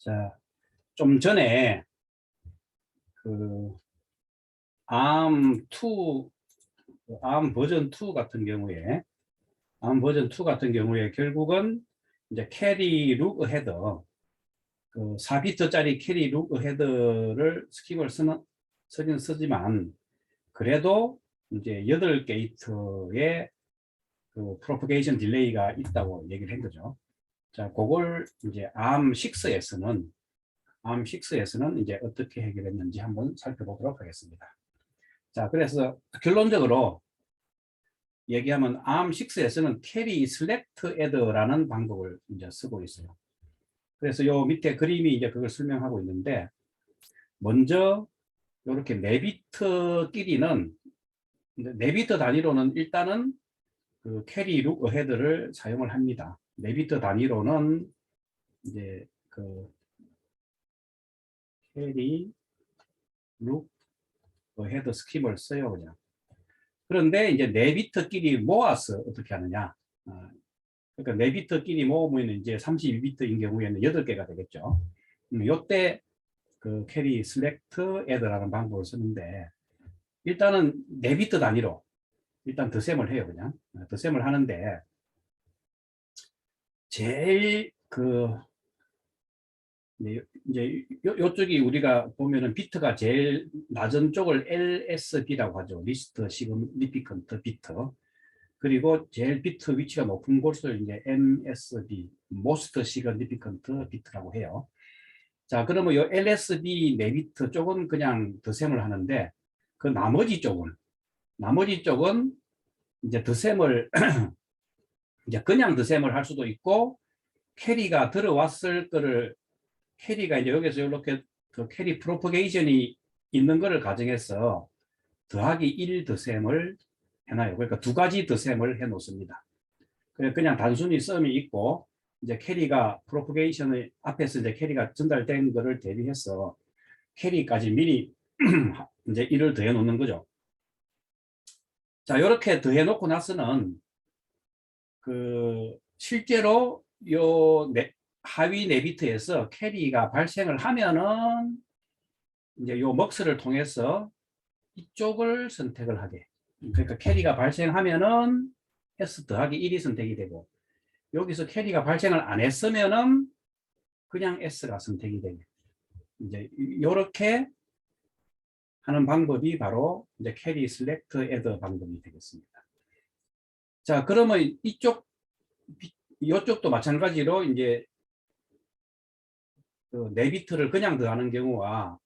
자, 좀 전에 그 ARM2, ARM 버전 2 같은 경우에, ARM 버전 2 같은 경우에 결국은 이제 캐리 룩 헤더, 그 4비트짜리 캐리 룩 헤더를 스킵을 쓰지만 그래도 이제 8게이트의 그 프로퍼게이션 딜레이가 있다고 얘기를 한 거죠. 자, 그걸 이제 ARM6에서는 이제 어떻게 해결했는지 한번 살펴보도록 하겠습니다. 자, 그래서 결론적으로 얘기하면 ARM6에서는 캐리 슬렉트 애더라는 방법을 이제 쓰고 있어요. 그래서 요 밑에 그림이 이제 그걸 설명하고 있는데, 먼저 이렇게 4비트끼리는 4비트 단위로는 일단은 그 캐리 룩 어헤드를 사용을 합니다. 4비트 단위로는 이제 그 캐리 룩 어헤드 스킵을 써요, 그냥. 그런데 이제 4비트끼리 모아서 어떻게 하느냐. 그러니까 4비트끼리 모으면 이제 32비트인 경우에는 8개가 되겠죠. 이때 그 캐리 슬렉트 애드라는 방법을 쓰는데, 일단은 4비트 단위로 일단 덧셈을 해요, 그냥. 덧셈을 하는데, 제일 이제 요쪽이 우리가 보면은 비트가 제일 낮은 쪽을 LSB라고 하죠. 리스트 시그니피컨트 비트. 그리고 제일 비트 위치가 높은 곳을 이제 MSB, Most Significant Bit라고 해요. 자, 그러면 이 LSB 4비트 쪽은 그냥 덧셈을 하는데, 그 나머지 쪽은 이제 덧셈을 이제 그냥 덧셈을 할 수도 있고, 캐리가 들어왔을 거를, 캐리가 이제 여기서 이렇게 그 캐리 프로퍼게이션이 있는 거를 가정해서 더하기 1 덧셈을 해놔요. 그러니까 2가지 덧셈을 해 놓습니다. 그냥 단순히 썸이 있고, 이제 캐리가 프로퍼게이션의 앞에서 이제 캐리가 전달된 거를 대비해서 캐리까지 미리 이제 1을 더해 놓는 거죠. 자, 이렇게 더해 놓고 나서는 그 실제로 요 하위 4비트에서 캐리가 발생을 하면은 이제 요 먹스를 통해서 이쪽을 선택을 하게. 그러니까 캐리가 발생하면은 S 더하기 1이 선택이 되고, 여기서 캐리가 발생을 안 했으면은 그냥 S가 선택이 되게. 이제 이렇게 하는 방법이 바로 이제 캐리 슬렉트 애더 방법이 되겠습니다. 자, 그러면 이쪽도 마찬가지로 이제 그 4비트를 그냥 더하는 경우와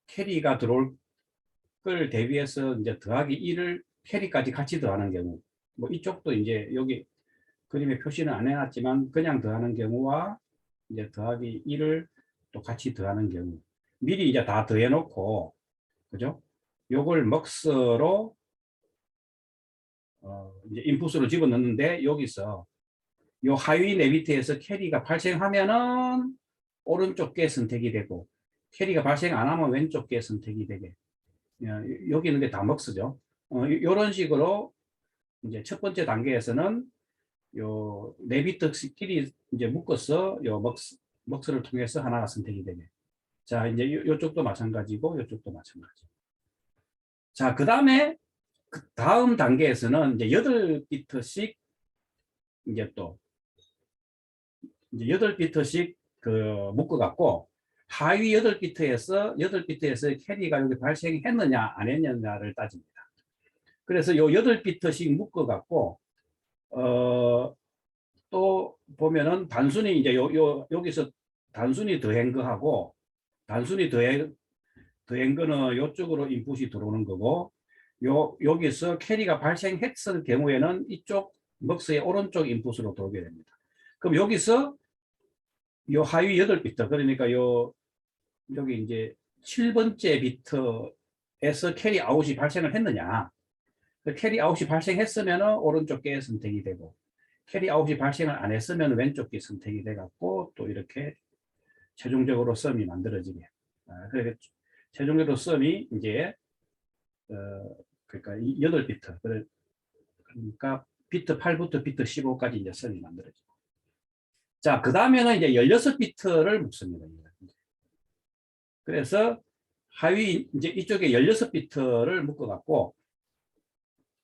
캐리가 들어올 걸 대비해서 이제 더하기 1을 캐리까지 같이 더하는 경우, 뭐 이쪽도 이제 여기 그림에 표시는 안 해놨지만 그냥 더하는 경우와 이제 더하기 1을 또 같이 더하는 경우, 미리 이제 다 더해 놓고, 그죠? 요걸 먹스로 이제 인풋으로 집어넣는데, 여기서 요 하위 4비트에서 캐리가 발생하면은 오른쪽 게 선택이 되고, 캐리가 발생 안 하면 왼쪽 게 선택이 되게. 여기 있는 게 다 먹스죠. 이런 식으로 이제 첫 번째 단계에서는 요 4비트끼리 이제 묶어서 요 먹스를 통해서 하나가 선택이 되게. 자, 이제 요쪽도 마찬가지고 요쪽도 마찬가지. 자, 그 다음에 그 다음 단계에서는 이제 8비트씩 이제 또 이제 8비트씩 그 묶어 갖고, 하위 8비트에서 캐리가 여기 발생했느냐 안 했느냐를 따집니다. 그래서 요 8비트씩 묶어 갖고 또 보면은 단순히 이제 여기서 단순히 더한 거하고, 단순히 더한 거는 이쪽으로 인풋이 들어오는 거고, 여기서 캐리가 발생했을 경우에는 이쪽 먹스의 오른쪽 인풋으로 들어오게 됩니다. 그럼 여기서 요 하위 8비트, 그러니까 여기 이제 7번째 비트에서 캐리 아웃이 발생을 했느냐, 캐리 아웃이 발생했으면 오른쪽 게 선택이 되고, 캐리 아웃이 발생을 안 했으면 왼쪽 게 선택이 돼 갖고, 또 이렇게 최종적으로 썸이 만들어지게. 그러니까 최종적으로 썸이 이제 그러니까 8비트, 그러니까 비트 8부터 비트 15까지 이제 썸이 만들어지고. 자, 그 다음에는 이제 16비트를 묶습니다. 그래서 하위 이제 이쪽에 16비트를 묶어갖고,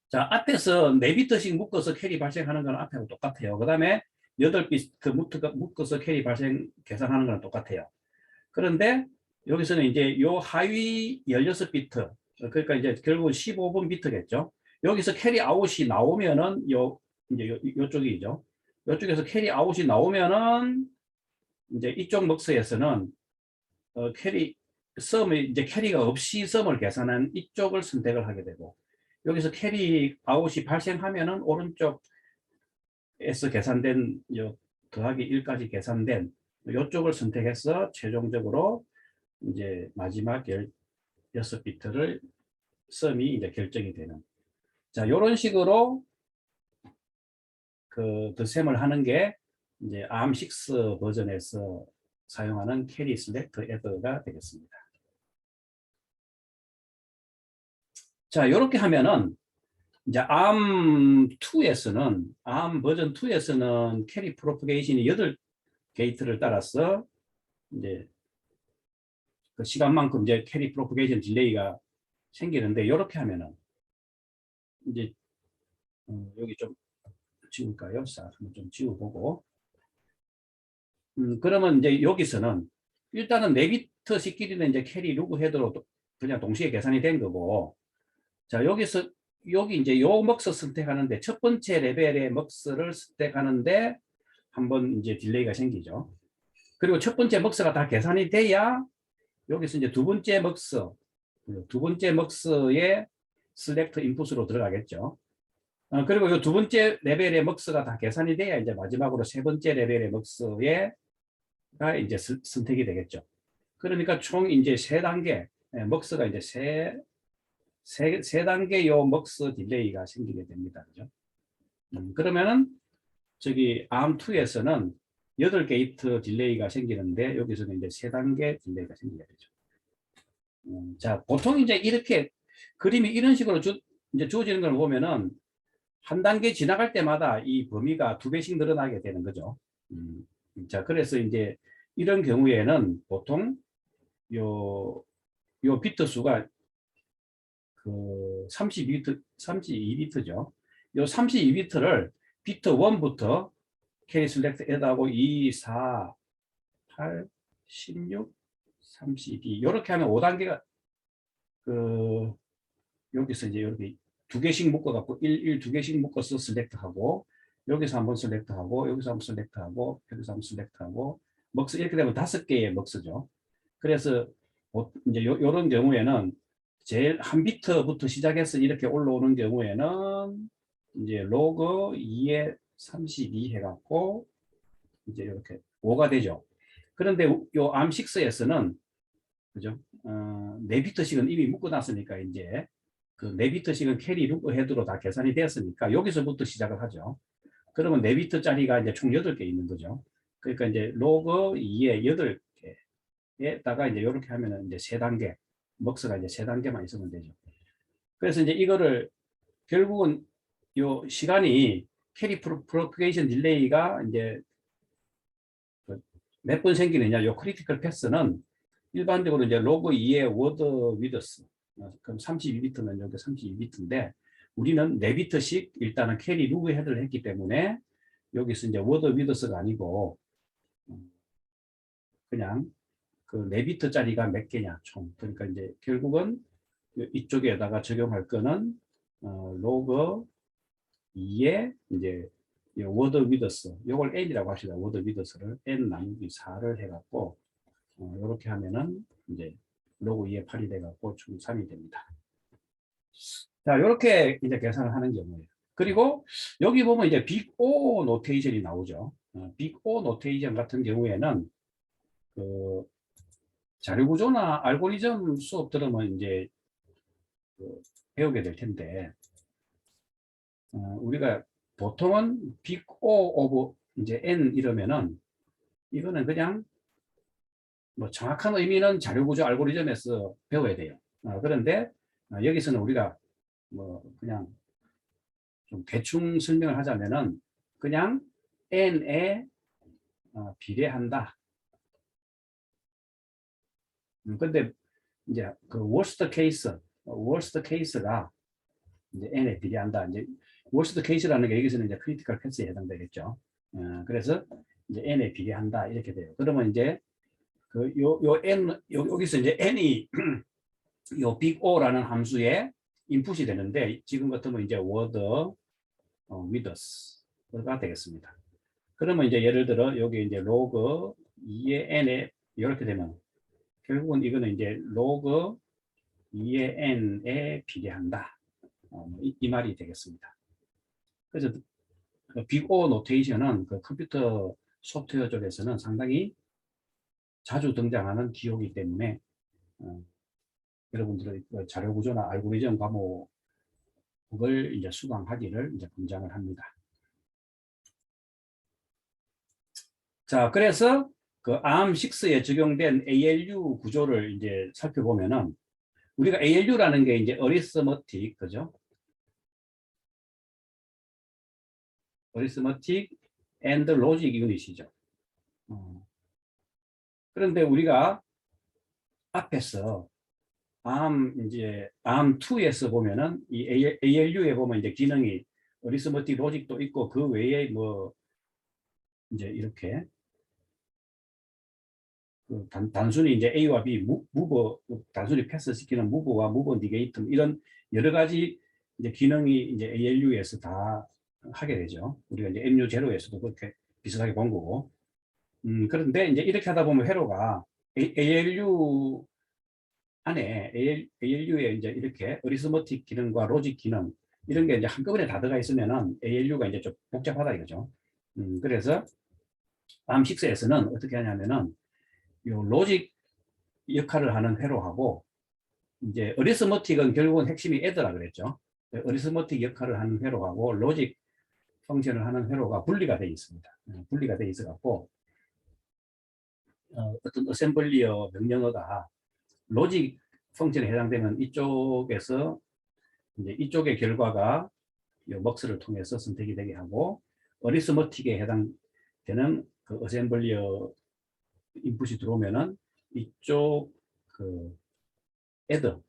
자, 앞에서 4비트씩 묶어서 캐리 발생하는 건 앞에하고 똑같아요. 그 다음에 8비트 묶어서 캐리 발생 계산하는 건 똑같아요. 그런데 여기서는 이제 요 하위 16비트, 그러니까 이제 결국은 15분 비트겠죠. 여기서 캐리 아웃이 나오면은 이제 요쪽이죠. 요쪽에서 캐리 아웃이 나오면은 이제 이쪽 먹스에서는 이제 캐리가 없이 썸을 계산한 이쪽을 선택을 하게 되고, 여기서 캐리 아웃이 발생하면은 오른쪽에서 계산된 더하기 1까지 계산된 이쪽을 선택해서 최종적으로 이제 마지막 16비트를 썸이 이제 결정이 되는. 자, 이런 식으로 그 덧셈을 하는 게 이제 ARM6 버전에서 사용하는 캐리 셀렉트 애더가 되겠습니다. 자, 이렇게 하면은 이제 ARM2에서는 ARM 버전 2에서는 캐리 프로퍼게이션이 8게이트를 따라서 이제 그 시간만큼 이제 캐리 프로퍼게이션 딜레이가 생기는데, 이렇게 하면은 이제 여기 좀 지울까요? 자, 한번 좀 지워보고. 그러면 이제 여기서는 일단은 4비트씩끼리는 이제 캐리 루그 헤드로 그냥 동시에 계산이 된 거고, 자, 여기 이제 요 먹스 선택하는데 첫 번째 레벨의 먹스를 선택하는데 한번 이제 딜레이가 생기죠. 그리고 첫 번째 먹스가 다 계산이 돼야 여기서 이제 두 번째 먹스의 셀렉트 인풋으로 들어가겠죠. 그리고 이 두 번째 레벨의 먹스가 다 계산이 돼야 이제 마지막으로 세 번째 레벨의 먹스가 이제 선택이 되겠죠. 그러니까 총 이제 3단계, 먹스가 이제 세 단계 요 먹스 딜레이가 생기게 됩니다. 그죠? 그러면은 저기 ARM2에서는 8게이트 딜레이가 생기는데, 여기서는 이제 3단계 딜레이가 생기게 되죠. 자, 보통 이제 이렇게 그림이 이런 식으로 이제 주어지는 걸 보면은 한 단계 지나갈 때마다 이 범위가 2배씩 늘어나게 되는 거죠. 자, 그래서 이제 이런 경우에는 보통 요 비트 수가 그 32비트죠. 요 32비트를 비트 1부터 캐리 셀렉트 에드하고 2, 4, 8, 16, 32 이렇게 하면 5단계가 여기서 이제 이렇게 2개씩 묶어갖고 2개씩 묶어서 셀렉트하고, 여기서 한번 셀렉트하고, 여기서 한번 셀렉트하고, 여기서 한번 셀렉트하고, 먹스 이렇게 되면 5개의 먹스죠. 그래서 이제 요런 경우에는 제일 한 비트부터 시작해서 이렇게 올라오는 경우에는 이제 로그 2에 32 해갖고 이제 이렇게 5가 되죠. 그런데 요 ARM6에서는 그죠? 4비트씩은 이미 묶어놨으니까 이제 그 4비트씩은 캐리 루그 헤드로 다 계산이 되었으니까 여기서부터 시작을 하죠. 그러면 4비트짜리가 이제 총 8개 있는 거죠. 그러니까 이제 로그 2에 8개에다가 이제 이렇게 하면은 이제 3단계, 먹스가 이제 3단계만 있으면 되죠. 그래서 이제 이거를 결국은 요 시간이 캐리 프로퍼게이션 딜레이가 이제 몇 번 생기느냐, 요 크리티컬 패스는 일반적으로 이제 로그 2의 워드 위더스, 그럼 32비트면 여기 32비트인데 우리는 4비트씩 일단은 캐리 루그 헤드를 했기 때문에 여기서 이제 워드 위더스가 아니고 그냥 그 4비트짜리가 몇 개냐 총. 그러니까 이제 결국은 이쪽에다가 적용할 거는 로그 2에 이제 워드 위더스, 요걸 n이라고 합시다. 워드 위더스를 n 나누기 4를 해갖고 이렇게 하면은 이제 로그 2에 8이 돼갖고 총 3이 됩니다. 자, 이렇게 이제 계산을 하는 경우예요. 그리고 여기 보면 이제 빅 O 노테이션이 나오죠. 빅 O 노테이션 같은 경우에는 그 자료구조나 알고리즘 수업 들으면 이제 배우게 될 텐데, 우리가 보통은 빅 O 오브 이제 N 이러면은 이거는 그냥 뭐 정확한 의미는 자료구조 알고리즘에서 배워야 돼요. 그런데 여기서는 우리가 뭐 그냥 좀 대충 설명을 하자면은 그냥 n에 비례한다. 근데 이제 그 worst case가 이제 n에 비례한다. 이제 worst case라는 게 여기서는 이제 critical path에 해당되겠죠. 그래서 이제 n에 비례한다 이렇게 돼요. 그러면 이제 그 요 n 여기서 이제 n이 요 big O라는 함수에 인풋이 되는데 지금 같으면 이제 word with us가 되겠습니다. 그러면 이제 예를 들어 여기 이제 log 2의 n에 이렇게 되면 결국은 이거는 이제 log 2의 n에 비례한다. 이 말이 되겠습니다. 그래서 그 big O 노테이션은 그 컴퓨터 소프트웨어 쪽에서는 상당히 자주 등장하는 기호이기 때문에 여러분들의 자료 구조나 알고리즘 과목을 이제 수강하기를 이제 권장을 합니다. 자, 그래서 그 ARM6에 적용된 ALU 구조를 이제 살펴보면은 우리가 ALU라는 게 이제 어리스머틱, 그죠? 어리스머틱 앤드 로직 유닛이죠. 그런데 우리가 앞에서 ARM2에서 보면은 이 ALU에 보면 이제 기능이 어리스머틱 로직도 있고 그 외에 뭐 이제 이렇게 그 단순히 이제 A와 B 무버 단순히 패스시키는 무버와 무버 니게이트 이런 여러 가지 이제 기능이 이제 ALU에서 다 하게 되죠. 우리가 이제 MU0에서도 그렇게 비슷하게 본 거고. 그런데 이제 이렇게 하다 보면 회로가 ALU 안에 ALU에 이제 이렇게 어리스머틱 기능과 로직 기능 이런 게 이제 한꺼번에 다 들어가 있으면은 ALU가 이제 좀 복잡하다 이거죠. 그래서 ARM6에서는 어떻게 하냐면은 요 로직 역할을 하는 회로하고 이제 어리스머틱은 결국은 핵심이 애더라 그랬죠. 어리스머틱 역할을 하는 회로하고 로직 펑션을 하는 회로가 분리가 되어 있습니다. 분리가 되어 있어 갖고 어떤 어셈블리어 명령어가 로직 펑션에 해당되면 이쪽에서 이제 이쪽의 결과가 이 먹스를 통해서 선택이 되게 하고 어리스머틱에 해당되는 그 어셈블리어 인풋이 들어오면은 이쪽 그 애더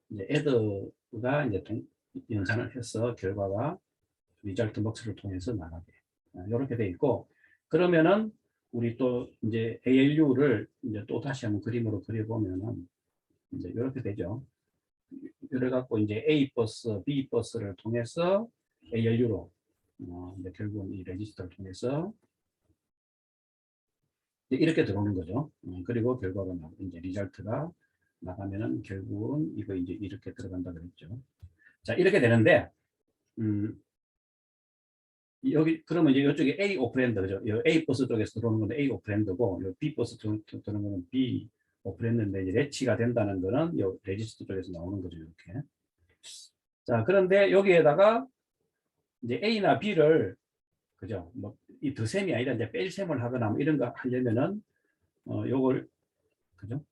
이제 애더가 이제 연산을 해서 결과가 리절트 먹스를 통해서 나가게 이렇게 돼 있고 그러면은 우리 또 이제 ALU를 이제 또 다시 한번 그림으로 그려보면은 이제 이렇게 되죠. 이래 갖고 이제 A 버스, B 버스를 통해서 ALU로 이제 결국은 이 레지스터를 통해서 이렇게 들어오는 거죠. 그리고 결과가 이제 리절트가 나가면은 결국은 이거 이제 이렇게 들어간다 그랬죠. 자, 이렇게 되는데, 여기, 그러면 이제 이쪽에 A 오퍼랜드, 그죠? A 버스 쪽에서 들어오는 건데 A 오퍼랜드고, B 버스 들어오는 거는 B 오퍼랜드인데, 이제 레치가 된다는 거는 이 레지스터 쪽에서 나오는 거죠, 이렇게. 자, 그런데 여기에다가 이제 A나 B를, 그죠? 뭐, 이 덧셈이 아니라 이제 뺄셈을 하거나 뭐 이런 거 하려면은, 요걸, 그죠?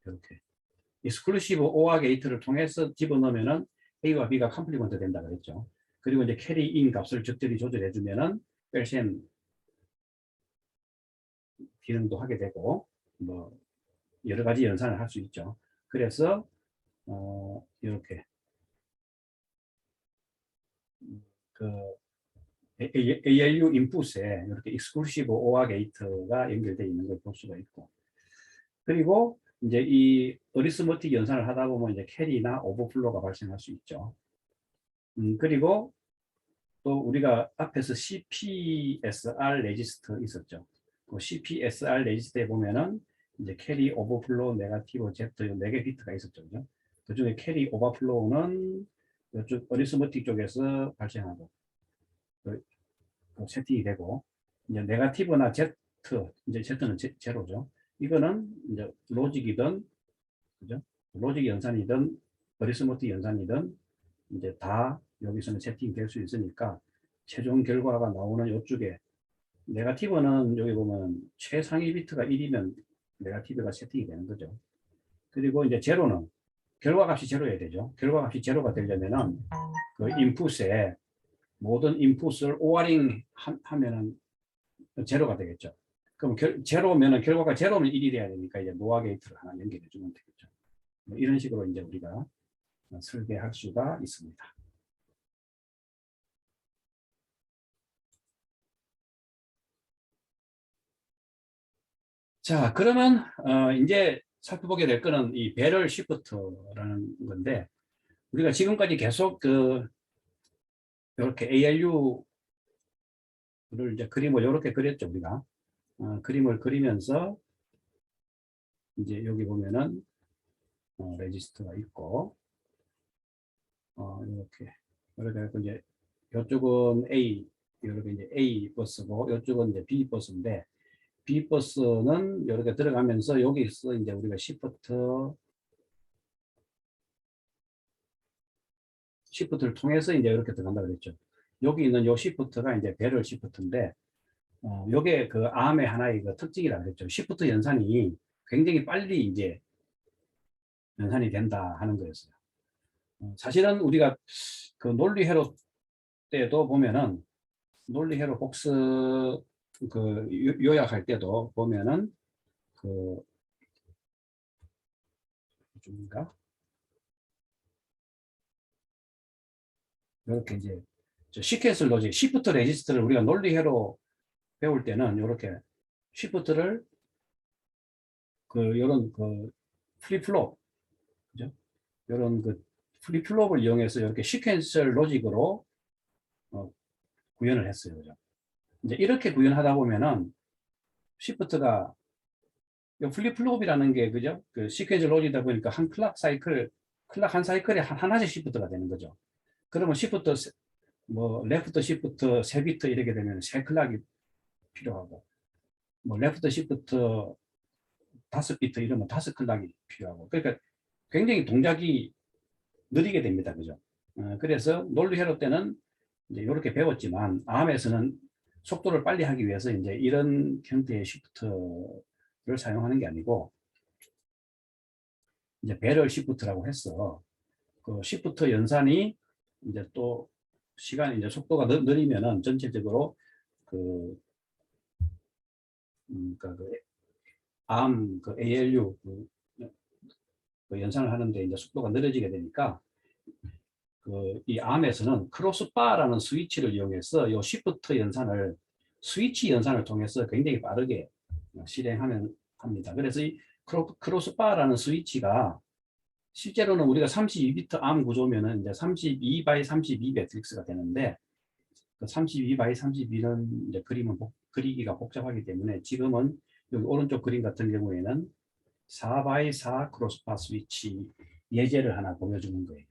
이렇게. 익스클루시브 OR 게이트를 통해서 집어넣으면은 A와 B가 컴플리먼트 된다 그랬죠. 그리고 이제 캐리 인 값을 적절히 조절해 주면은 뺄셈 기능도 하게 되고 뭐 여러 가지 연산을 할 수 있죠. 그래서 이렇게 그 ALU 인풋에 이렇게 익스클루시브 OR 게이트가 연결되어 있는 걸 볼 수가 있고 그리고 이제 이 어리스머틱 연산을 하다 보면 이제 캐리나 오버플로가 발생할 수 있죠. 그리고 또 우리가 앞에서 CPSR 레지스터 있었죠. 그 CPSR 레지스터에 보면은 이제 캐리 오버플로우 네거티브 Z 4개 비트가 있었죠. 그죠? 그 중에 캐리 오버플로우는 이쪽 어리스머틱 쪽에서 발생하고 그 세팅이 되고 이제 네거티브나 Z 이제 Z는 제로죠. 이거는 이제 로직이든 그죠? 로직 연산이든 어리스머틱 연산이든 이제 다 여기서는 세팅될 수 있으니까 최종 결과가 나오는 이쪽에 네거티브는 여기 보면 최상위 비트가 1이면 네거티브가 세팅이 되는 거죠. 그리고 이제 제로는 결과값이 제로여야 되죠. 결과값이 제로가 되려면은 그 인풋에 모든 인풋을 오어링 하면은 제로가 되겠죠. 그럼 제로면은 결과가 제로면 1이 돼야 되니까 이제 노아 게이트를 하나 연결해 주면 되겠죠. 뭐 이런 식으로 이제 우리가 설계할 수가 있습니다. 자, 그러면 이제 살펴보게 될 거는 이 배럴 시프트라는 건데, 우리가 지금까지 계속 이렇게 ALU를 이제 그림을 이렇게 그렸죠, 우리가. 그림을 그리면서 이제 여기 보면은 레지스터가 있고, 이렇게 해서 이제 이쪽은 A, 이렇게 이제 A 버스고, 이쪽은 이제 B 버스인데, B 버스는 이렇게 들어가면서 여기서 이제 우리가 시프트를 통해서 이제 이렇게 들어간다 그랬죠. 여기 있는 요 시프트가 이제 배럴 시프트인데, 요게 그 암의 하나의 그 특징이라 그랬죠. 시프트 연산이 굉장히 빨리 이제 연산이 된다 하는 거였어요. 사실은 우리가 그 논리회로 때도 보면은 논리회로 복수 그 요약할 때도 보면은 그 좀가 이렇게 이제 시퀀스 로직, 시프트 레지스트를 우리가 논리회로 배울 때는 이렇게 시프트를 그 요런 그 플립플롭, 그죠? 요런 그 플립플롭을 이용해서 이렇게 시퀀셜 로직으로 구현을 했어요, 그죠? 이제 이렇게 구현하다 보면은 시프트가 요 플립플롭이라는 게 그죠? 그 시퀀셜 로직이다 보니까 한 클락 한 사이클에 하나씩 시프트가 되는 거죠. 그러면 시프트 뭐 레프트 시프트 3비트 이렇게 되면 3클락이 필요하고, 뭐 레프트 시프트 5비트 이러면 5클락이 필요하고, 그러니까 굉장히 동작이 느리게 됩니다. 그죠? 그래서 논리회로 때는 이제 이렇게 배웠지만, 암에서는 속도를 빨리 하기 위해서 이제 이런 형태의 시프트를 사용하는 게 아니고, 이제 배럴 시프트라고 해서, 그 시프트 연산이 이제 또 시간이 이제 속도가 느리면은 전체적으로 그, 그 ALU 그 연산을 하는데 이제 속도가 느려지게 되니까 이 암에서는 크로스바라는 스위치를 이용해서 이 시프트 연산을 스위치 연산을 통해서 굉장히 빠르게 실행하면 합니다. 그래서 이 크로스바라는 스위치가 실제로는 우리가 32비트 암 구조면은 이제 32 by 32 매트릭스가 되는데, 그 32 by 32는 이제 그리기가 복잡하기 때문에 지금은 여기 오른쪽 그림 같은 경우에는 4 by 4 크로스바 스위치 예제를 하나 보여주는 거예요.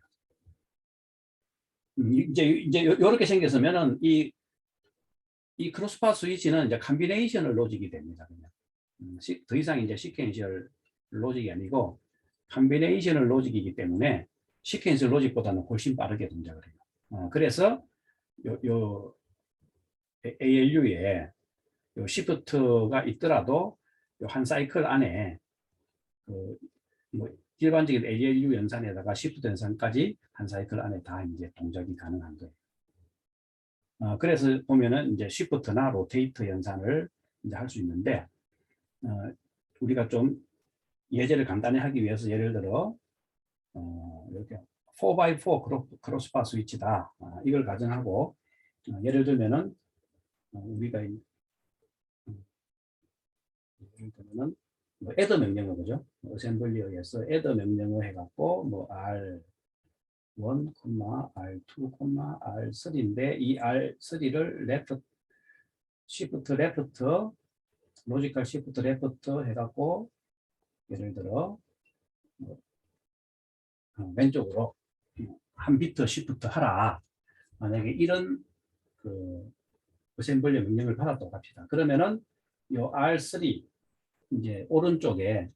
이제 이렇게 생겼으면은 이 크로스바 스위치는 이제 컴비네이션 로직이 됩니다. 그냥. 더 이상 이제 시퀀셜 로직이 아니고 컴비네이션 로직이기 때문에 시퀀셜 로직보다는 훨씬 빠르게 동작을 해요. 그래서 요 ALU에 요 시프트가 있더라도 요 한 사이클 안에 뭐 일반적인 ALU 연산에다가 시프트 연산까지 한 사이클 안에 다 이제 동작이 가능한 거예요. 그래서 보면은 이제 시프트나 로테이터 연산을 이제 할 수 있는데, 우리가 좀 예제를 간단히 하기 위해서 예를 들어 이렇게 4x4 크로스바 스위치다, 이걸 가정하고 예를 들면은 우리가 예를 들면은 뭐 add 명령어 그죠? 어셈블리어에서 add 명령어 해갖고 뭐 R1, R2, R3인데 이 R3를 시프트 레프트 로지컬 시프트 레프트 해갖고 예를 들어 왼쪽으로 한 비트 시프트 하라, 만약에 이런 그 어셈블리 명령을 받았다고 합시다. 그러면은 요 R3 이제 오른쪽에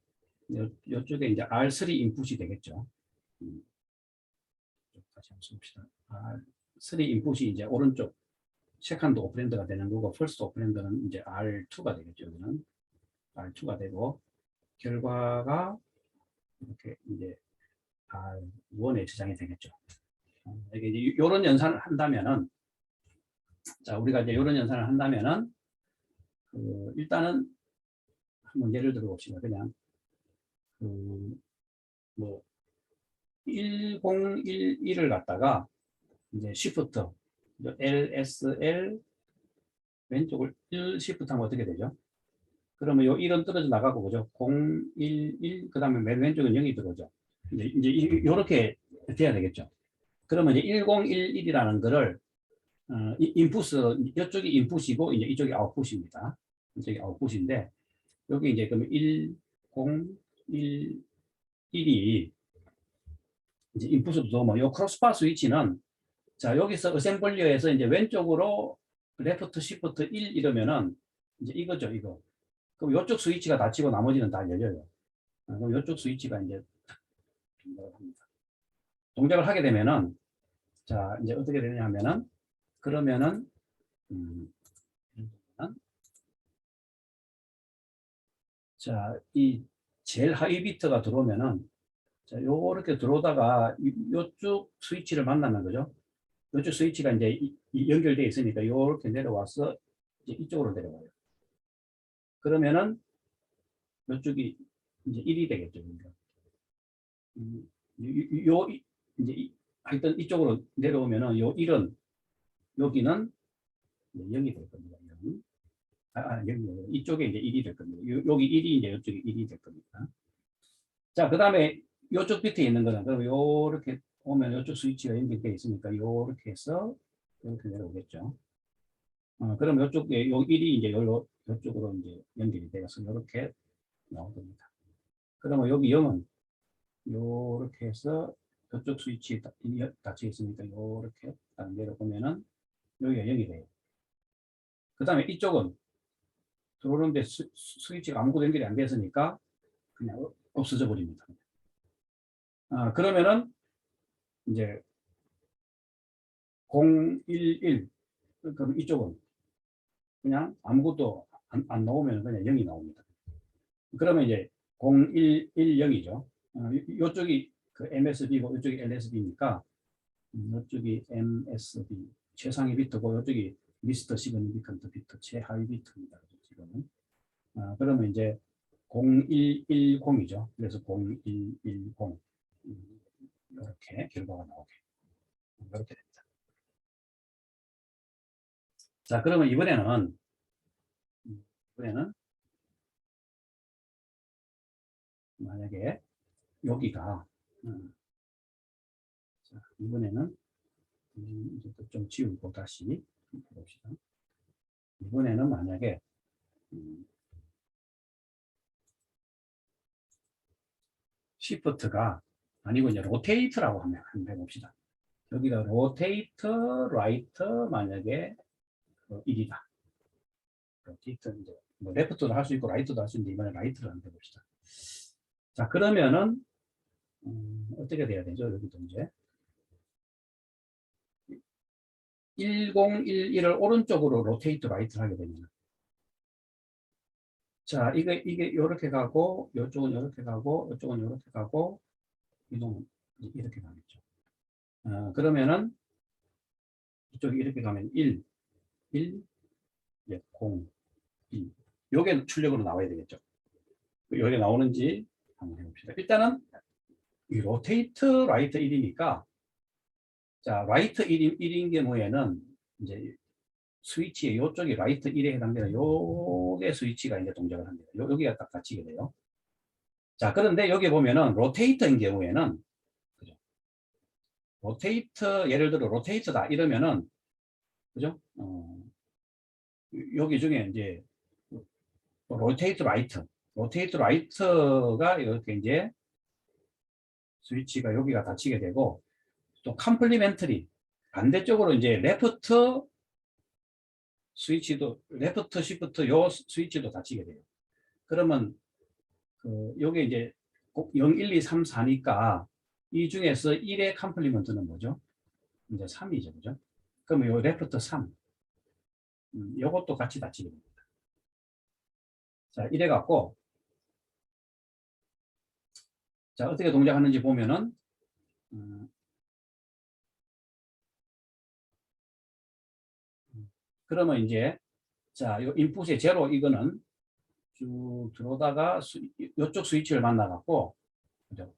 요쪽에 이제 R3 인풋이 되겠죠. 다시 한번 봅시다. R3 인풋이 이제 오른쪽 세컨드 오퍼랜드가 되는 거고, 퍼스트 오퍼랜드는 이제 R2가 되겠죠. 여기는 R2가 되고, 결과가 이렇게 이제 R1에 저장이 되겠죠. 이게 이제 이런 연산을 한다면은, 자, 우리가 이제 이런 연산을 한다면은, 일단은 한번 예를 들어 봅시다. 그냥 뭐 1011을 갖다가 이제 Shift LSL 왼쪽을 1 Shift 하면 어떻게 되죠? 그러면 요 1은 떨어져 나가고 그죠? 011 그다음에 맨 왼쪽은 0이 들어오죠. 이제 이렇게 돼야 되겠죠. 그러면 이제 1011이라는 거를 인풋 이쪽이 인풋이고 이제 이쪽이 아웃풋입니다. 이쪽이 아웃풋인데 여기 이제 그러면 1011이 이제 인풋으로 들어오면 요 크로스바 스위치는 자 여기서 어셈블리어에서 이제 왼쪽으로 레프트 시프트 1 이러면은 이제 이거죠 이거. 그럼 이쪽 스위치가 닫히고 나머지는 다 열려요. 그럼 이쪽 스위치가 이제 동작을 합니다. 동작을 하게 되면은 자 이제 어떻게 되냐 하면은 그러면은 자 이 제일 하위 비트가 들어오면은 자 요렇게 들어오다가 요쪽 스위치를 만나는 거죠. 요쪽 스위치가 이제 연결되어 있으니까 요렇게 내려와서 이제 이쪽으로 내려와요. 그러면은 이쪽이 이제 1이 되겠죠. 그러니까. 요 이제 하여튼 이쪽으로 내려오면은 요 1은 여기는 0이 될 겁니다. 0. 여기 이쪽에 이제 1이 될 겁니다. 여기 1이 이제 이쪽에 1이 될 겁니다. 자, 그다음에 이쪽 비트에 있는 거는 그럼 요렇게 오면 이쪽 스위치가 연결되어 있으니까 요렇게 해서 이렇게 내려오겠죠. 그럼 이쪽에 요 1이 이제 요쪽으로 이제 연결이 되어서 이렇게 나올 겁니다. 그러면 여기 0은 요렇게 해서 이쪽 스위치 닫혀 있으니까 요렇게 딱 내려보면은 여기가 0이 돼요. 그 다음에 이쪽은 들어오는데 스위치가 아무것도 연결이 안 됐으니까 그냥 없어져 버립니다. 그러면은 이제 011 그럼 이쪽은 그냥 아무것도 안 나오면 그냥 0이 나옵니다. 그러면 이제 0110이죠. 이쪽이 그 MSB고 이쪽이 LSB니까 이쪽이 MSB 최상위 비트고 이쪽이 미스터 시그니피컨트 비트 최하위 비트입니다. 지금은. 그러면 이제 0110이죠. 그래서 0110 이렇게 결과가 나오게 이렇게 됩니다. 자, 그러면 이번에는 만약에 여기가 자, 이번에는 이제 좀 지우고 다시 봅시다. 이번에는 만약에 시프트가 아니고 이제 로테이트라고 한번 해봅시다. 여기가 로테이트 라이트 만약에 1이다. 로테이트 이제 뭐 레프트도 할 수 있고 라이트도 할 수 있는데 이번에 라이트를 한번 해봅시다. 자 그러면은 어떻게 돼야 되죠? 여기도 이제 1011을 오른쪽으로 로테이트 라이트를 하게 되면 자 이게 이렇게 가고 이쪽은 이렇게 가고 이쪽은 이렇게 가고 이동은 이렇게 가겠죠. 그러면은 이쪽이 이렇게 가면 1, 1, 0, 2 요게 출력으로 나와야 되겠죠. 요게 나오는지 한번 해봅시다. 일단은 이 로테이트 라이트 1이니까 자 라이트 1인 경우에는 이제 스위치의 이쪽이 라이트 1에 해당되는 요게 스위치가 이제 동작을 합니다. 여기가 딱 닫히게 돼요. 자, 그런데 여기 보면은 로테이터인 경우에는 그죠? 로테이터 예를 들어 로테이터다 이러면은 그죠? 여기 중에 이제 로테이트 라이트가 이렇게 이제 스위치가 여기가 닫히게 되고 또 컴플리멘터리 반대쪽으로 이제 레프트 스위치도 레프트 시프트 요 스위치도 닫히게 돼요. 그러면 요게 이제 0, 1, 2, 3, 4니까 이 중에서 1의 컴플리먼트는 뭐죠? 이제 3이죠. 그죠? 그러면 요 레프트 3 요것도 같이 닫히게 됩니다. 자, 이래 갖고 자, 어떻게 동작하는지 보면은 그러면 이제 자, 요 인풋의 제로 이거는 쭉 들어오다가 이쪽 스위치를 만나갖고, 그죠?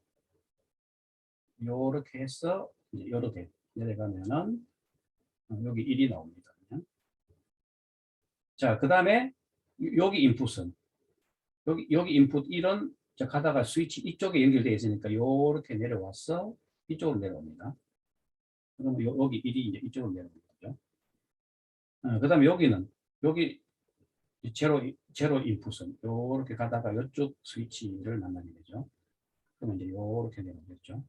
요렇게 해서 이제 요렇게 내려가면은 여기 1이 나옵니다. 자, 그 다음에 여기 인풋은 여기 인풋 1은 가다가 스위치 이쪽에 연결되어 있으니까 요렇게 내려와서 이쪽으로 내려옵니다. 그러면 여기 1이 이제 이쪽으로 내려오는 거죠. 그 다음에 여기 제로 인풋은 요렇게 가다가 이쪽 스위치를 만나게 되죠. 그러면 이제 요렇게 내려오겠죠.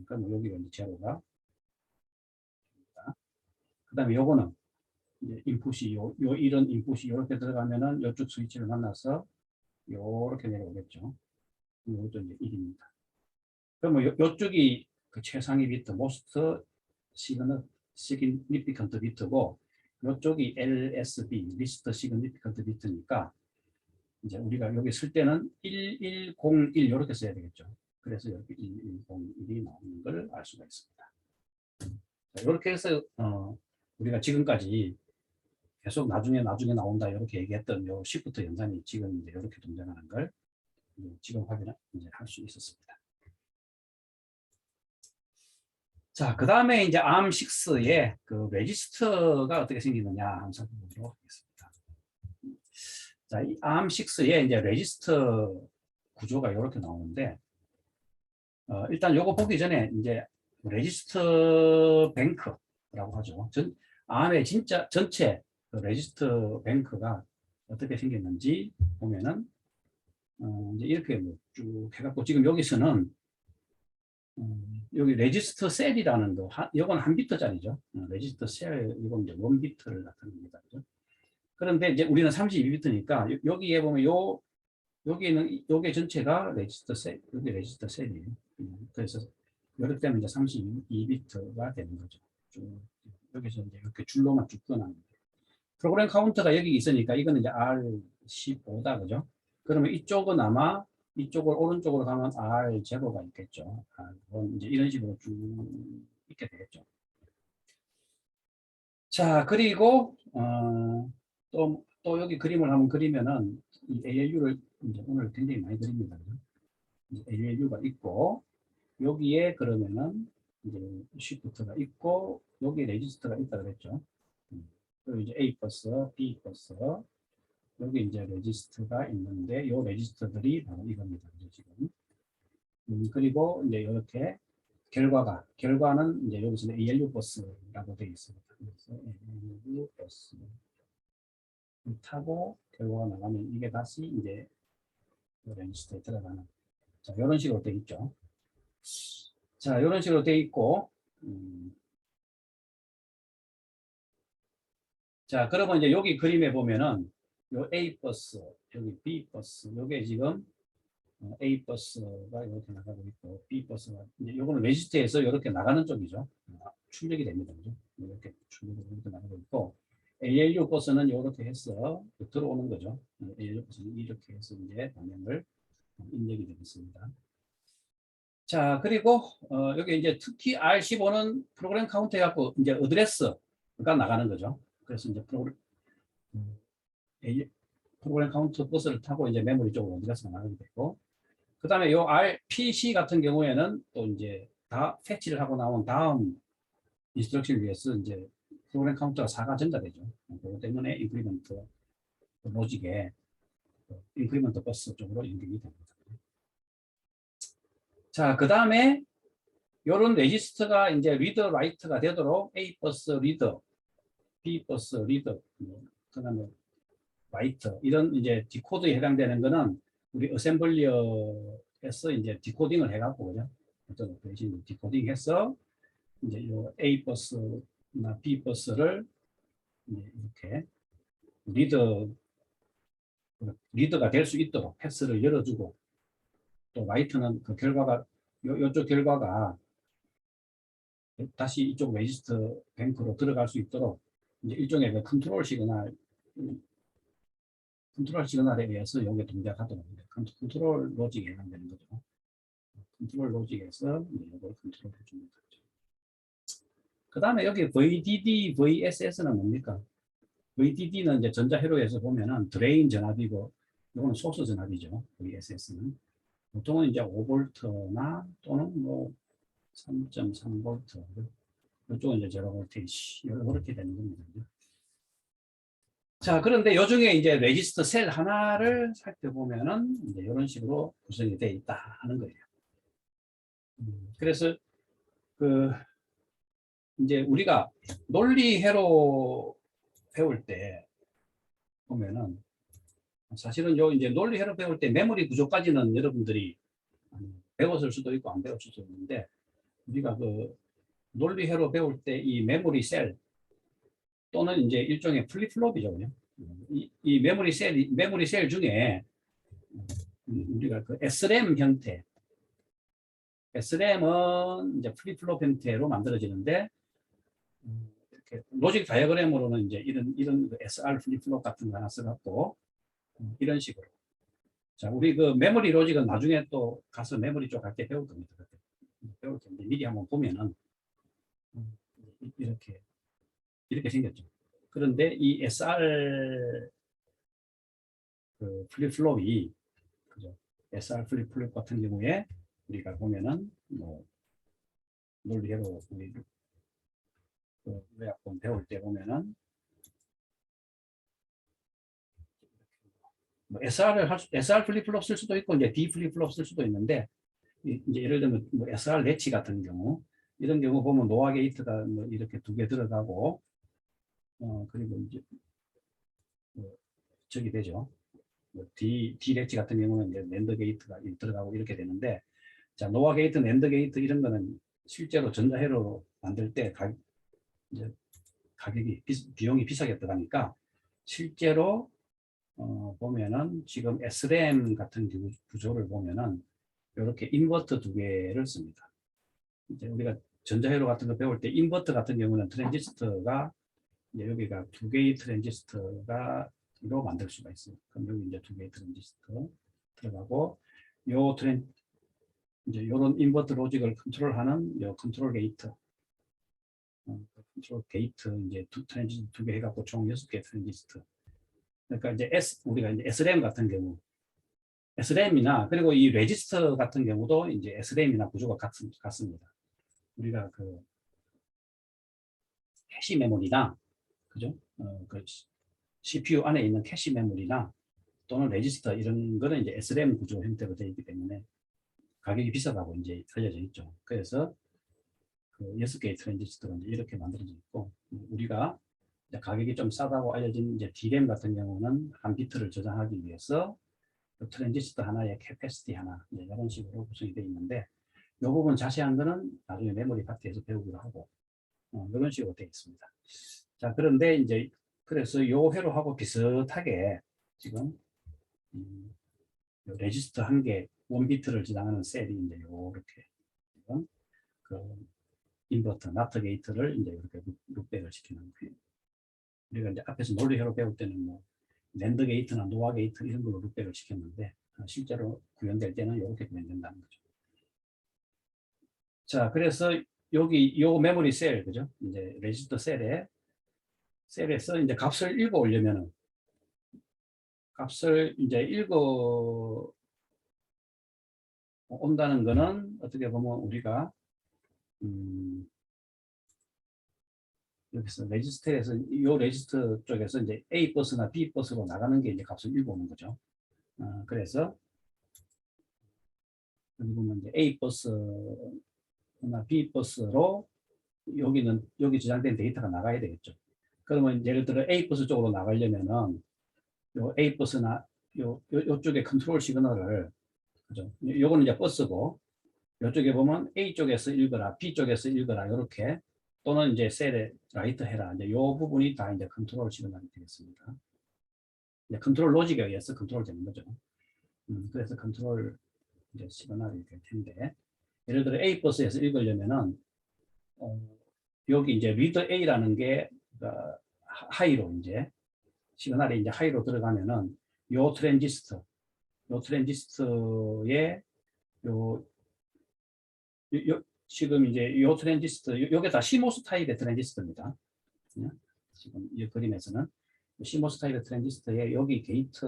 그러면 여기가 이제 제로가. 그 다음에 요거는 이제 인풋이 요 이런 인풋이 이렇게 들어가면은 이쪽 스위치를 만나서 요렇게 내려오겠죠. 이것도 이제 1입니다. 그러면 요쪽이 그 최상위 비트, most significant 비트고, 요쪽이 LSB, least significant 비트니까, 이제 우리가 여기 쓸 때는 1101 이렇게 써야 되겠죠. 그래서 여기 1101이 나오는 걸 알 수가 있습니다. 자, 이렇게 해서 우리가 지금까지 계속 나중에 나온다 이렇게 얘기했던 요 시프트 연산이 지금 이제 이렇게 동작하는 걸 지금 확인을 이제 할 수 있었습니다. 자, 그 다음에 이제 ARM6의 그 레지스터가 어떻게 생기느냐 한번 살펴보도록 하겠습니다. 자, 이 ARM6의 이제 레지스터 구조가 이렇게 나오는데, 일단 요거 보기 전에 이제 레지스터 뱅크라고 하죠. ARM의 진짜 전체 그 레지스터 뱅크가 어떻게 생겼는지 보면은, 이제 이렇게 쭉 해갖고 지금 여기서는 여기 레지스터 셀이라는 거, 이건 한 비트짜리죠. 레지스터 셀, 이건 이제 원 비트를 나타냅니다. 그죠? 그런데 이제 우리는 32비트니까 여기에 보면 여기는 요게 전체가 레지스터 셀, 여기 레지스터 셀이에요. 그래서 이렇게 되면 이제 32비트가 되는 거죠. 쭉 여기서 이제 이렇게 줄로만 쭉 끊어나는 거예요. 프로그램 카운터가 여기 있으니까 이거는 이제 R15다, 그죠? 그러면 이쪽은 아마 이쪽을 오른쪽으로 가면 R0가 있겠죠. 이제 이런 식으로 쭉 있게 되겠죠. 자, 그리고 또 여기 그림을 한번 그리면은 이 ALU를 이제 오늘 굉장히 많이 그립니다. ALU가 있고 여기에 그러면은 이제 시프트가 있고 여기 레지스터가 있다 그랬죠. 그리고 이제 A 버스, B 버스, 여기 이제 레지스터가 있는데 이 레지스터들이 바로 이겁니다. 지금. 그리고 이제 이렇게 결과는 이제 여기서는 ALU 버스라고 되어 있습니다. 그래서 ALU 버스 타고 결과가 나가면 이게 다시 이제 레지스터에 들어가는, 자, 이런 식으로 되어 있죠. 자, 이런 식으로 되어 있고, 자, 그러면 이제 여기 그림에 보면은 요 A 버스, 여기 B 버스, 요게 지금 A 버스가 이렇게 나가고 있고, B 버스가 이제 요거는 레지스터에서 이렇게 나가는 쪽이죠. 출력이 됩니다. 그죠? 이렇게 출력이 이렇게 나가고 있고, ALU 버스는 이렇게 해서 들어오는 거죠. ALU 버스는 이렇게 해서 이제 방향을 입력이 되겠습니다. 자, 그리고 여기 이제 특히 R15는 프로그램 카운트 해갖고 이제 어드레스가 나가는 거죠. 그래서 이제 프로그램 카운트 버스를 타고 이제 메모리 쪽으로 어드레스가 나가게 되고, 그 다음에 요 RPC 같은 경우에는 또 이제 다 패치를 하고 나온 다음 인스트럭션을 위해서 이제 프로그램 카운트가 4가 전자되죠. 그렇기 때문에 인크리먼트 로직에 인크리먼트 버스 쪽으로 연결이 됩니다. 자, 그 다음에 이런 레지스터가 이제 리더 라이트가 되도록 A 버스 리더, B 버스 리더, 그 다음에 라이트, 이런 이제 디코드에 해당되는 거는 우리 어셈블리어에서 이제 디코딩을 해갖고, 그죠? 어떤 오퍼레이션 디코딩 해서 이제 이 A 버스나 B 버스를 이렇게 리더가 될 수 있도록 패스를 열어주고, 또 라이트는 그 결과가 요쪽 결과가 다시 이쪽 레지스터 뱅크로 들어갈 수 있도록 이제 일종의 그 컨트롤 시그널에 의해서 여기 동작하도록 컨트롤 로직에 해당되는 거죠. 컨트롤 로직에서 이걸 컨트롤 해주는 거죠. 그 다음에 여기 VDD, VSS는 뭡니까? VDD는 이제 전자 회로에서 보면은 드레인 전압이고, 이거는 소스 전압이죠. VSS는. 보통은 이제 5V나 또는 뭐 3.3V. 이쪽은 이제 제로 볼테이지. 이렇게 되는 겁니다. 자, 그런데 요 중에 이제 레지스터 셀 하나를 살펴보면은 이제 이런 식으로 구성이 되어 있다 하는 거예요. 그래서 그 이제 우리가 논리회로 배울 때 보면은 사실은 요 이제 논리회로 배울 때 메모리 구조까지는 여러분들이 배웠을 수도 있고 안 배웠을 수도 있는데 우리가 그 논리회로 배울 때 이 메모리 셀 또는 이제 일종의 플립플롭이죠. 이 메모리 셀 중에 우리가 그 SRAM 형태, SRAM은 이제 플립플롭 형태로 만들어지는데 이렇게 로직 다이어그램으로는 이제 이런 그 SR 플립플롭 같은 거 하나 써갖고 이런 식으로. 자, 우리 그 메모리 로직은 나중에 또 가서 메모리 쪽 할 때 배울 겁니다. 배울 텐데 미리 한번 보면은 이렇게 생겼죠. 그런데 이 SR 그 플립플롭이 그죠? SR 플립플롭 같은 경우에 우리가 보면은 뭐 논리로 우리 그 요약본 배울 때 보면은 뭐 SR 플립플롭 쓸 수도 있고 이제 D 플립플롭 쓸 수도 있는데 이제 예를 들면 뭐 SR 레치 같은 경우 이런 경우 보면 노아 게이트가 뭐 이렇게 두 개 들어가고 그리고 이제 뭐 저기 되죠. 뭐 D 레치 같은 경우는 이제 낸더 게이트가 들어가고 이렇게 되는데 자 노아 게이트, 낸더 게이트 이런 거는 실제로 전자회로 만들 때 이제 가격이 비용이 비싸게 들어가니까 실제로 보면은 지금 SRAM 같은 구조를 보면은 이렇게 인버터 두 개를 씁니다. 이제 우리가 전자회로 같은 거 배울 때 인버터 같은 경우는 트랜지스터가 이제 여기가 두 개의 트랜지스터가 로 만들 수가 있어요. 그럼 여기 이제 두 개의 트랜지스터 들어가고 이제 이런 인버터 로직을 컨트롤하는 요 컨트롤 게이트 컨트롤 게이트 이제 트랜지스터 두 개 해갖고 총 6개 트랜지스터. 그러니까 이제 우리가 이제 SRAM 같은 경우 SRAM이나 그리고 이 레지스터 같은 경우도 이제 SRAM이나 구조가 같습니다. 우리가 그 캐시 메모리나 그죠? 그 CPU 안에 있는 캐시 메모리나 또는 레지스터 이런 거는 이제 SRAM 구조 형태로 되어 있기 때문에 가격이 비싸다고 이제 알려져 있죠. 그래서 그 6개의 트랜지스터가 이제 이렇게 만들어져 있고 우리가 이제 가격이 좀 싸다고 알려진 이제 D램 같은 경우는 한 비트를 저장하기 위해서 그 트랜지스터 하나에 캐패시티 하나 이런 식으로 구성이 되어 있는데 이 부분 자세한 거는 나중에 메모리 파트에서 배우기로 하고 이런 식으로 되어 있습니다. 자 그런데 이제 그래서 요 회로하고 비슷하게 지금 레지스터 한 개, 1비트를 저장하는 셀이 이제 요렇게 지금 그 인버터, 나트 게이트를 이제 이렇게 룩백을 시키는 거예요. 우리가 이제 앞에서 논리회로 배울 때는 뭐 랜드 게이트나 노아 게이트 이런 걸로 룩백을 시켰는데 실제로 구현될 때는 이렇게 구현된다는 거죠. 자, 그래서 여기 요 메모리 셀, 그죠? 이제 레지스터 셀에서 이제 값을 읽어 오려면은 값을 이제 읽어 온다는 거는 어떻게 보면 우리가 여기서 레지스터에서 이 레지스터 쪽에서 이제 A 버스나 B 버스로 나가는 게 이제 값을 읽어 오는 거죠. 그래서 여기 보면 이제 A 버스나 B 버스로 여기 저장된 데이터가 나가야 되겠죠. 그러면 예를 들어 A 버스 쪽으로 나가려면은 요 A 버스나 요쪽에 컨트롤 시그널을 그죠? 요거는 이제 버스고 요쪽에 보면 A 쪽에서 읽어라, B 쪽에서 읽어라 이렇게 또는 이제 셀에 라이트 해라 이제 요 부분이 다 이제 컨트롤 시그널이 되겠습니다. 이제 컨트롤 로직에 의해서 컨트롤 되는 거죠. 그래서 컨트롤 이제 시그널이 될 텐데 예를 들어 A 버스에서 읽으려면은 여기 이제 리더 A라는 게 하이로 이제 시그널이 이제 하이로 들어가면은 요 트랜지스터에 지금 이제 요 트랜지스터 요게 다 CMOS 타입의 트랜지스터입니다. 지금 이 그림에서는 CMOS 타입의 트랜지스터에 여기 게이트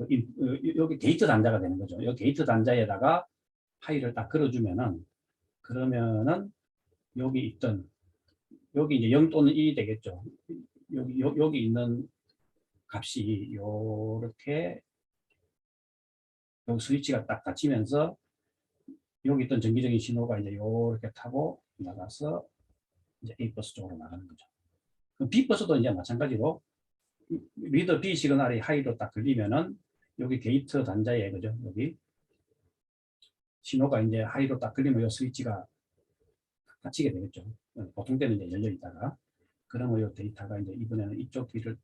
여기 게이트 단자가 되는 거죠. 여기 게이트 단자에다가 하이를 딱 걸어주면은 그러면은 여기 있던 여기 이제 0 또는 1이 되겠죠. 여기 있는 값이 요렇게 여기 스위치가 딱 닫히면서 여기 있던 전기적인 신호가 이제 요렇게 타고 나가서 이제 A 버스 쪽으로 나가는 거죠. 그럼 B 버스도 이제 마찬가지로 리더 B 시그널이 하이로 딱 걸리면은 여기 게이트 단자에 그죠? 여기 신호가 이제 하이로 딱 걸리면 요 스위치가 닫히게 되겠죠. 보통 때는 이제 열려 있다가 그러면 요 데이터가 이제 이번에는 이쪽 길을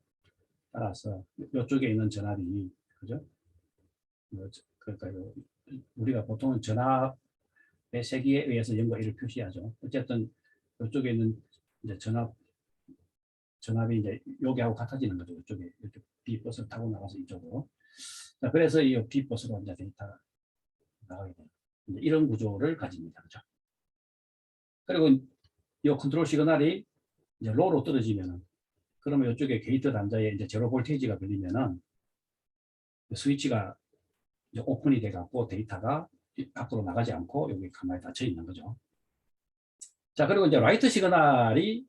따라서 이쪽에 있는 전압이 그죠? 그러니까 우리가 보통은 전압의 세기에 의해서 0과 1을 표시하죠. 어쨌든 이쪽에 있는 이제 전압이 이제 여기하고 같아지는 거죠. 이쪽에 이렇게 B 버스를 타고 나가서 이쪽으로. 자, 그래서 이 B 버스로 이제 데이터가 나가게 돼요. 이런 구조를 가집니다. 그죠? 그리고 이 컨트롤 시그널이 이제 로로 떨어지면은 그러면 이쪽에 게이트 단자에 이제 제로 볼테이지가 걸리면은 스위치가 이제 오픈이 돼 갖고 데이터가 밖으로 나가지 않고 여기 가만히 닫혀 있는 거죠. 자, 그리고 이제 라이트 시그널이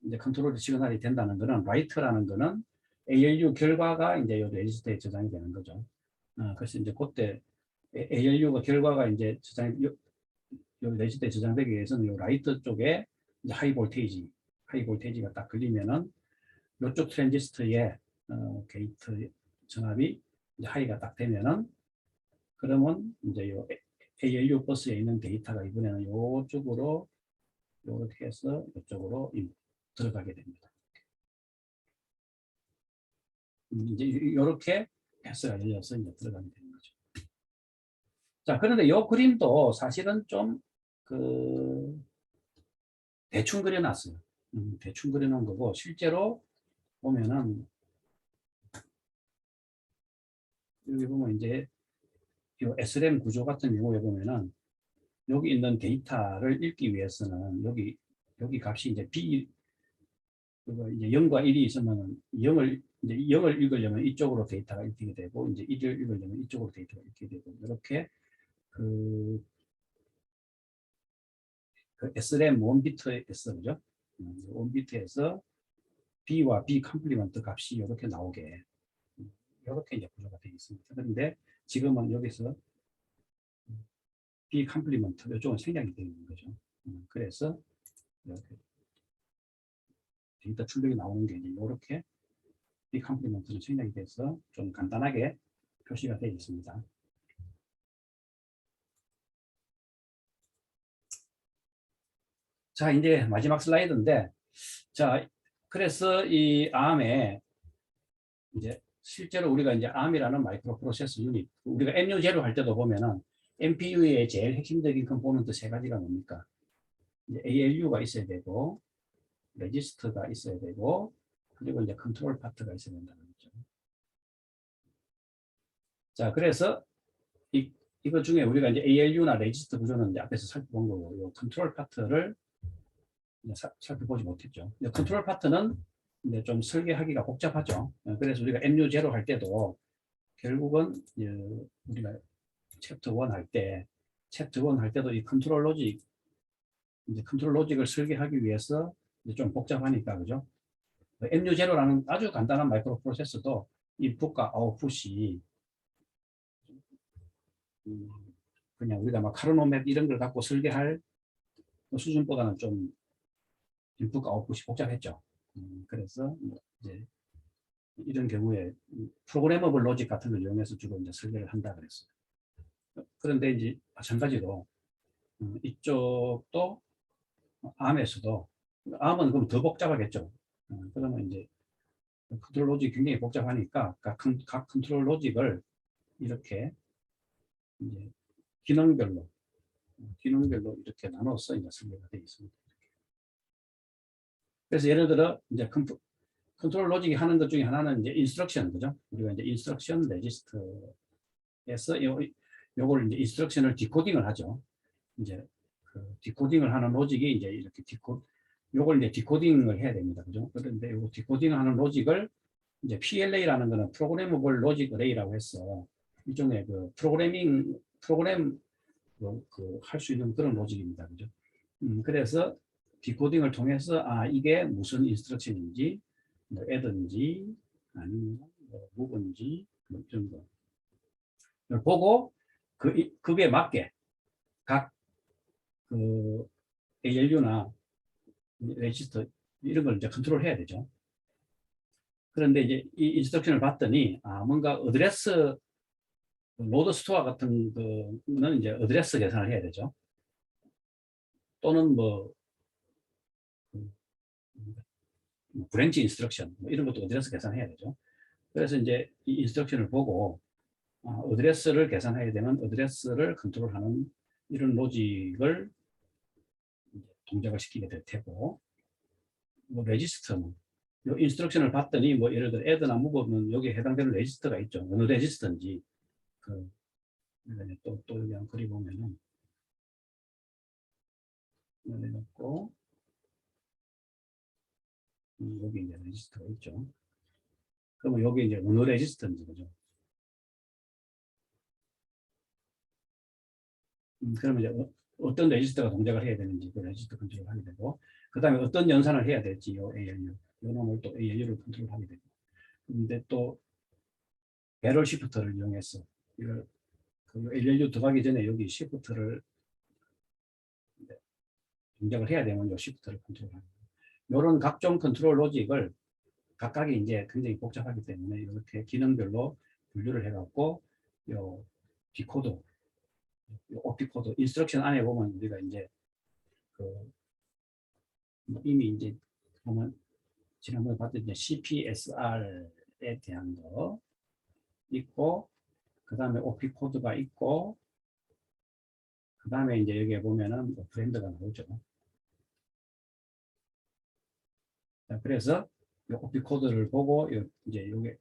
이제 컨트롤 시그널이 된다는 거는 라이트라는 거는 ALU 결과가 이제 요 레지스터에 저장이 되는 거죠. 그래서 이제 그때 ALU가 결과가 이제 요 레지스터에 저장되기 위해서는 요 라이트 쪽에 이제 하이 볼테이지가 딱 걸리면은 이쪽 트랜지스터에 게이트 전압이 이제 하이가 딱 되면은 그러면 이제 요 ALU 버스에 있는 데이터가 이번에는 이쪽으로 이렇게 해서 이쪽으로 들어가게 됩니다. 이제 이렇게 패스가 열려서 이제 들어가게 되는 거죠. 자, 그런데 이 그림도 사실은 좀 대충 그려놨어요. 대충 그려놓은 거고 실제로 보면은 여기 보면 이제 이 SRAM 구조 같은 경우에 보면은 여기 있는 데이터를 읽기 위해서는 여기 값이 이제 B 이제 0과 1이 있으면 0을 읽으려면 이쪽으로 데이터가 읽히게 되고 이제 1을 읽으려면 이쪽으로 데이터가 읽히게 되고 이렇게 그 SRAM 1비트에서 그죠? 1비트에서 B와 B 컴플리먼트 값이 이렇게 나오게 이렇게 이제 구조가 되어 있습니다. 그런데 지금은 여기서 B 컴플리먼트 이쪽은 생략이 되어 있는 거죠. 그래서 이렇게 데이터 출력이 나오는 게 이제 이렇게 B 컴플리먼트는 생략이 돼서 좀 간단하게 표시가 되어 있습니다. 자, 이제 마지막 슬라이드인데, 자, 그래서 이 ARM에 이제 실제로 우리가 이제 ARM이라는 마이크로 프로세서 유닛, 우리가 MU0 할 때도 보면은 MPU의 제일 핵심적인 컴포넌트 세 가지가 뭡니까? 이제 ALU가 있어야 되고, 레지스터가 있어야 되고, 그리고 이제 컨트롤 파트가 있어야 된다는 거죠. 자, 그래서 이거 중에 우리가 이제 ALU나 레지스터 구조는 이제 앞에서 살펴본 거고, 이 컨트롤 파트를 살펴보지 못했죠. 컨트롤 파트는 이제 좀 설계하기가 복잡하죠. 그래서 우리가 MU0 할 때도 결국은 우리가 챕터 1 할 때도 이 컨트롤 로직을 설계하기 위해서 좀 복잡하니까 그죠? MU0라는 아주 간단한 마이크로 프로세서도 인풋과 아웃풋이 그냥 우리가 막 카르노맵 이런 걸 갖고 설계할 수준보다는 좀 인풋과 아웃풋이 복잡했죠. 그래서 이제 이런 경우에 프로그래머블 로직 같은 걸 이용해서 주로 이제 설계를 한다 그랬어요. 그런데 이제 마찬가지로 이쪽도 ARM에서도 ARM은 그럼 더 복잡하겠죠. 그러면 이제 컨트롤 로직이 굉장히 복잡하니까 각 컨트롤 로직을 이렇게 이제 기능별로 이렇게 나눠서 이제 설계가 되어 있습니다. 그래서 예를 들어 이제 컨트롤 로직이 하는 것 중에 하나는 이제 인스트럭션 그죠? 우리가 이제 인스트럭션 레지스터에서 요걸 이제 인스트럭션을 디코딩을 하죠. 이제 그 디코딩을 하는 로직이 이제 이렇게 요걸 이제 디코딩을 해야 됩니다. 그죠? 그런데 요거 디코딩을 하는 로직을 이제 PLA라는 거는 프로그래머블 로직 어레이라고 해서 일종의 그 프로그램 할 수 있는 그런 로직입니다. 그죠? 그래서 디코딩을 통해서 이게 무슨 인스트럭션인지 뭐 애든지 아니면 뭐 무건지 뭐 이런 걸 보고 그에 맞게 각 그 ALU나 레지스터 이런 걸 이제 컨트롤 해야 되죠. 그런데 이제 이 인스트럭션을 봤더니 뭔가 어드레스 로드 스토어 같은 거는 이제 어드레스 계산을 해야 되죠. 또는 뭐 브랜치 인스트럭션 뭐 이런 것도 어드레스 계산해야 되죠. 그래서 이제 이 인스트럭션을 보고 어드레스를 계산해야 되는 어드레스를 컨트롤하는 이런 로직을 동작을 시키게 될 테고, 뭐 레지스터는 이 인스트럭션을 봤더니 뭐 예를 들어 애드나 무브는 여기에 해당되는 레지스터가 있죠. 어느 레지스터인지 또 여기 한번 그려보면은 내놓고 여기 이제 레지스터가 있죠. 그러면 여기 이제 어느 레지스터인지 그죠. 그러면 이제 어떤 레지스터가 동작을 해야 되는지 그 레지스터 컨트롤을 하게 되고, 그 다음에 어떤 연산을 해야 될지 요 ALU, 요 놈을 또 ALU를 컨트롤하게 되고, 근데 또 배럴 시프트를 이용해서 이걸 그 ALU 들어가기 전에 여기 시프트를 동작을 해야 되면 요 시프트를 컨트롤하는 이런 각종 컨트롤 로직을 각각이 이제 굉장히 복잡하기 때문에 이렇게 기능별로 분류를 해갖고 요 디코드, 요 오피코드 인스트럭션 안에 보면 우리가 이제 이미 이제 보면 지난번에 봤던 이제 CPSR에 대한 거 있고, 그 다음에 OP 코드가 있고, 그 다음에 이제 여기에 보면은 브랜드가 나오죠. 자, 그래서 이 OP 코드를 보고 이제 요게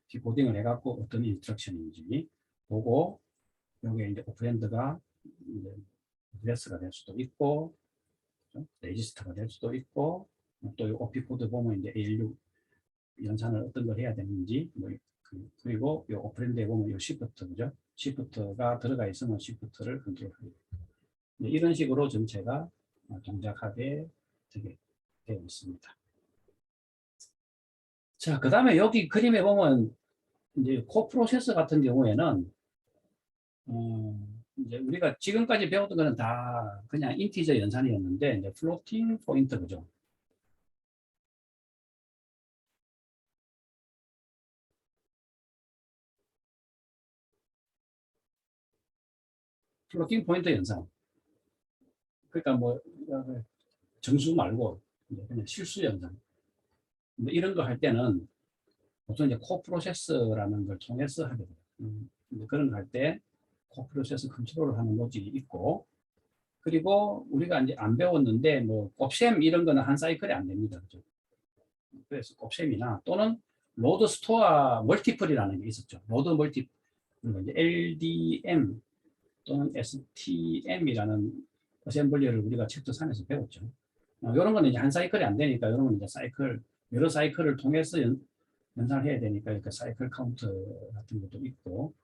디코딩을 해갖고 어떤 인스트럭션인지 보고, 요게 이제 오프랜드가 이제 드레스가 될 수도 있고, 레지스터가 될 수도 있고, 또 OP 코드 보면 이제 ALU 연산을 어떤 걸 해야 되는지, 그리고 이 오프랜드에 보면 이 시프트, 그죠? 시프트가 들어가 있으면 시프트를 컨트롤합니다. 이런 식으로 전체가 동작하게 되게 되어 있습니다. 자, 그 다음에 여기 그림에 보면 이제 코프로세서 같은 경우에는 이제 우리가 지금까지 배웠던 거는 다 그냥 인티저 연산이었는데 이제 플로팅 포인트 그죠? 플로팅 포인트 연산. 그러니까 뭐 정수 말고 그냥 실수 연산. 이런 거 할 때는 보통 이제 코프로세서라는 걸 통해서 하게 돼요. 그런 거 할 때 코프로세서 컨트롤을 하는 로직이 있고, 그리고 우리가 이제 안 배웠는데 뭐 곱셈 이런 거는 한 사이클이 안 됩니다. 그죠? 그래서 곱셈이나 또는 로드 스토어 멀티플이라는 게 있었죠. 로드 멀티플, 이제 LDM 또는 STM이라는 어셈블리를 우리가 챕터 3에서 배웠죠. 이런 거는 이제 한 사이클이 안 되니까 이런 거는 이제 여러 사이클을 통해서 연산을 해야 되니까 이렇게 사이클 카운트 같은 것도 있고,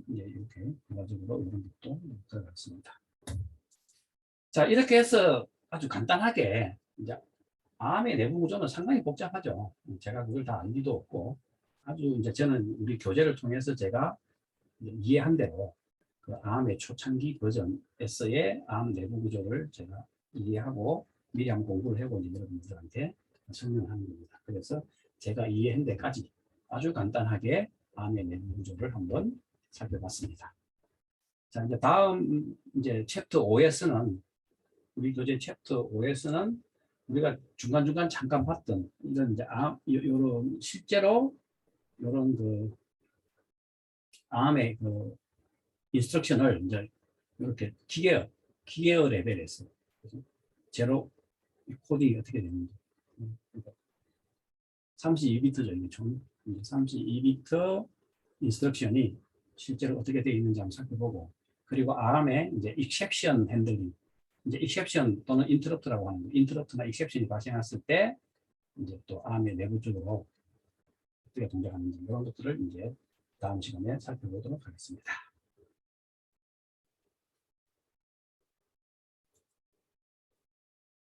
이제 이렇게 결과적으로 이런 것도 들어갔습니다. 자, 이렇게 해서 아주 간단하게 이제 암의 내부 구조는 상당히 복잡하죠. 제가 그걸 다 알 리도 없고, 아주 이제 저는 우리 교재를 통해서 제가 이해한 대로 그 암의 초창기 버전 S의 암 내부 구조를 제가 이해하고 미리 한번 공부를 해보고 여러분들한테 설명하는 겁니다. 그래서 제가 이해한 데까지 아주 간단하게 암의 내부 구조를 한번 살펴봤습니다. 자, 이제 다음 이제 챕터 5에서는 우리 교재 챕터 5에서는 우리가 중간중간 잠깐 봤던 이런 이제 요런 실제로 요런 그 암의 그 인스트럭션을 이제 이렇게 기계어 레벨에서 제로 코딩이 어떻게 되는지 32비트죠. 이게 총 32비트 인스트럭션이 실제로 어떻게 되어 있는지 한번 살펴보고, 그리고 ARM의 이제 exception handling, 이제 exception 또는 interrupt라고 하는 거, interrupt나 exception이 발생했을 때 이제 또 ARM의 내부적으로 어떻게 동작하는지 이런 것들을 이제 다음 시간에 살펴보도록 하겠습니다.